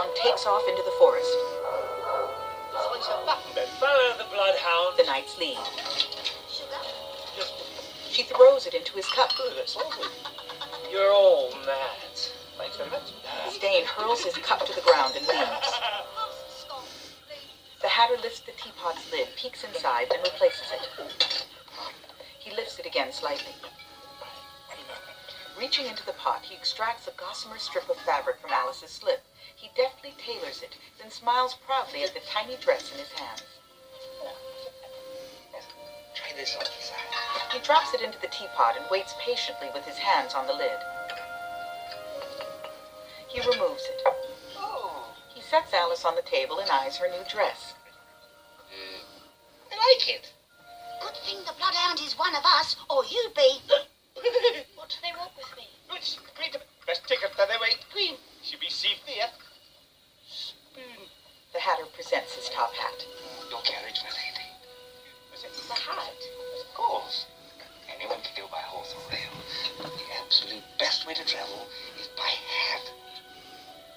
ground takes off into the forest. Follow the bloodhound. The knights lead. She throws it into his cup. You're all mad. Thanks very much. Stain hurls his cup to the ground and leaves. The Hatter lifts the teapot's lid, peeks inside, and replaces it. He lifts it again slightly. Reaching into the pot, he extracts a gossamer strip of fabric from Alice's slip. He deftly tailors it, then smiles proudly at the tiny dress in his hands. Try this on the side. He drops it into the teapot and waits patiently with his hands on the lid. He removes it. He sets Alice on the table and eyes her new dress. I like it. Good thing the bloodhound is one of us, or you'd be. What do they want with me? It's great. Best take her featherweight queen. She'll be safe there. Spoon. The Hatter presents his top hat. Your carriage, my lady. The hat? Of course. Anyone can go by horse or rail. But the absolute best way to travel is by hat.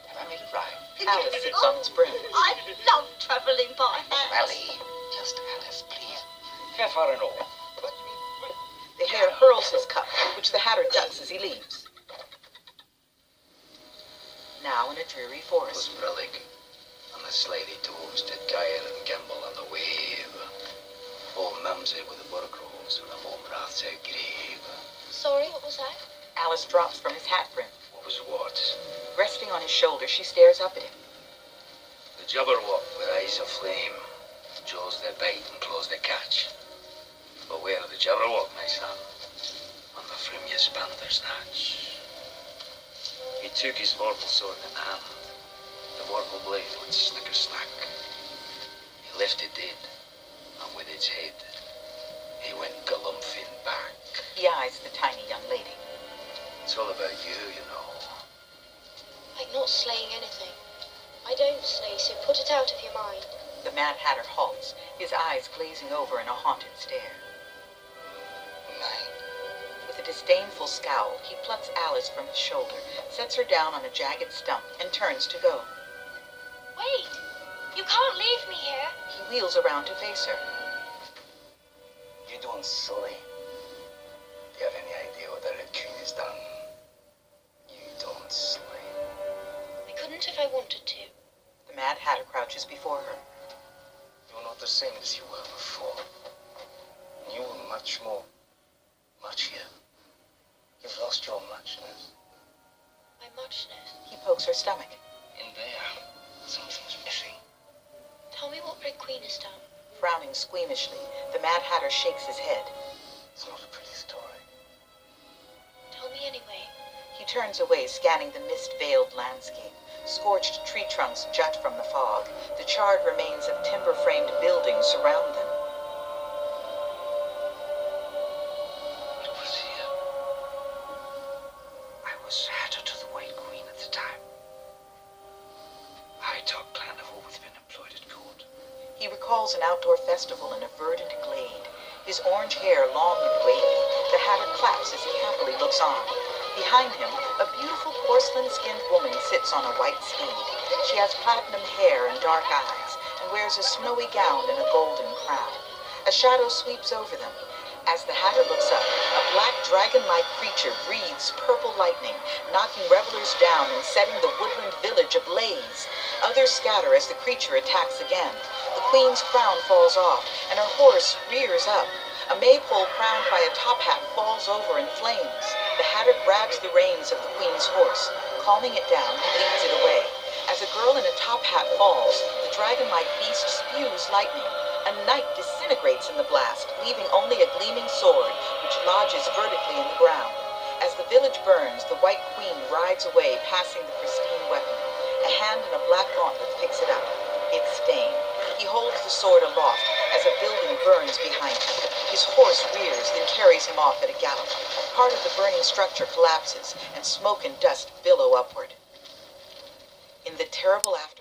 Have I made it right? Alice sits on its brim. I love travelling by hand. Rally. Just Alice, please. Fair far and all. The hare hurls his cup, which the Hatter ducks as he leaves. Now in a dreary forest. Relic, and the slightly toasted gyre and gimble on the wave. Old Mumsy with the work rolls and the home wrath's out grave. Sorry, what was that? Alice drops from his hat brim. What was what? Resting on his shoulder, she stares up at him. The Jabberwock with eyes of flame, jaws that bite and claws that catch. Beware of the Jabberwock, my son, on the frim you span their snatch. He took his vorpal sword in hand. The vorpal blade went snicker-snack. He left it dead, and with its head, he went galumphing back. He eyes the tiny young lady. It's all about you, you know. Like not slaying anything. I don't slay, so put it out of your mind. The Mad Hatter halts, his eyes glazing over in a haunted stare. Mine. With a disdainful scowl, he plucks Alice from his shoulder, sets her down on a jagged stump, and turns to go. Wait! You can't leave me here. He wheels around to face her. You don't slay. Do you have any idea what the Red Queen has done? You don't slay. I couldn't if I wanted to. The Mad Hatter crouches before her. You're not the same as you were before. You were much more muchier. You've lost your muchness. My muchness. He pokes her stomach. In there, something's missing. Tell me what Red Queen has done. Frowning squeamishly, the Mad Hatter shakes his head. It's not a pretty story. Tell me anyway. He turns away, scanning the mist-veiled landscape. Scorched tree trunks jut from the fog. The charred remains of timber-framed buildings surround them. It was here. I was Hatter to the White Queen at the time. I talk plan have always been employed at court. He recalls an outdoor festival in a verdant glade. His orange hair long and wavy, the Hatter claps as he happily looks on. Behind him, a beautiful porcelain-skinned woman sits on a white steed. She has platinum hair and dark eyes, and wears a snowy gown and a golden crown. A shadow sweeps over them. As the Hatter looks up, a black dragon-like creature breathes purple lightning, knocking revelers down and setting the woodland village ablaze. Others scatter as the creature attacks again. The queen's crown falls off, and her horse rears up. A maypole crowned by a top hat falls over in flames. The Hatter grabs the reins of the queen's horse. Calming it down, he leads it away. As a girl in a top hat falls, the dragon-like beast spews lightning. A knight disintegrates in the blast, leaving only a gleaming sword, which lodges vertically in the ground. As the village burns, the White Queen rides away, passing the pristine weapon. A hand in a black gauntlet picks it up. It's Stain. He holds the sword aloft as a building burns behind him. His horse rears, then carries him off at a gallop. Part of the burning structure collapses, and smoke and dust billow upward. In the terrible aftermath,